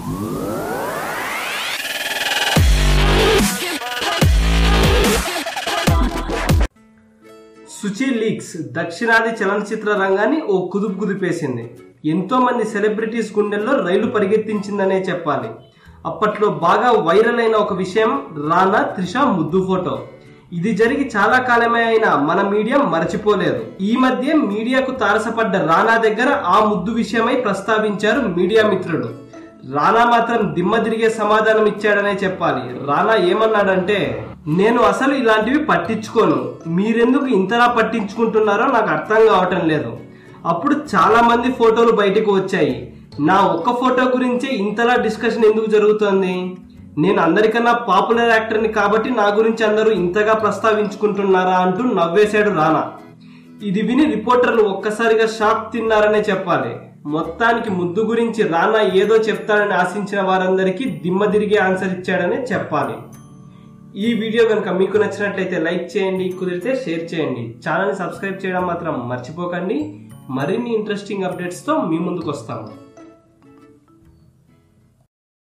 Suchi leaks దక్షిణాది చలనచిత్ర రంగాన్ని ఓ కుదిపేసింది. ఎంతో మంది సెలబ్రిటీస్ గుండెల్లో రైలు పరిగెత్తించిందనే చెప్పాలి. అప్పట్లో బాగా వైరల్ అయిన ఒక విషయం రానా త్రిష ముద్దు ఫోటో. ఇది జరిగి చాలా కాలమే అయినా మన మీడియా మరచిపోలేదు. ఈ మధ్య మీడియాకు తారసపడ్డ రానా దగ్గర ఆ ముద్దు విషయమై ప్రస్తావించారు మీడియా మిత్రులు. రానా మాత్రం దిమ్మ తిరిగే సమాధానం ఇచ్చాడనే చెప్పాలి. రానా ఏమన్నాడంటే, నేను అసలు ఇలాంటివి పట్టించుకోను, మీరెందుకు ఇంతలా పట్టించుకుంటున్నారో నాకు అర్థం కావటం లేదు. అప్పుడు చాలా మంది ఫోటోలు బయటకు వచ్చాయి, నా ఒక్క ఫోటో గురించే ఇంతలా డిస్కషన్ ఎందుకు జరుగుతోంది? నేను అందరికన్నా పాపులర్ యాక్టర్ని కాబట్టి నా గురించి అందరూ ఇంతగా ప్రస్తావించుకుంటున్నారా అంటూ నవ్వేశాడు రానా. ఇది విని రిపోర్టర్లు ఒక్కసారిగా షాక్ తిన్నారనే చెప్పాలి. మొత్తానికి ముద్దు గురించి రానా ఏదో చెప్తాడని ఆశించిన వారందరికీ దిమ్మ తిరిగి ఆన్సర్ ఇచ్చాడనే చెప్పాలి. ఈ వీడియో కనుక మీకు నచ్చినట్లయితే లైక్ చేయండి, కుదిరితే షేర్ చేయండి. ఛానల్ని సబ్స్క్రైబ్ చేయడం మాత్రం మర్చిపోకండి. మరిన్ని ఇంట్రెస్టింగ్ అప్డేట్స్తో మీ ముందుకు వస్తాము.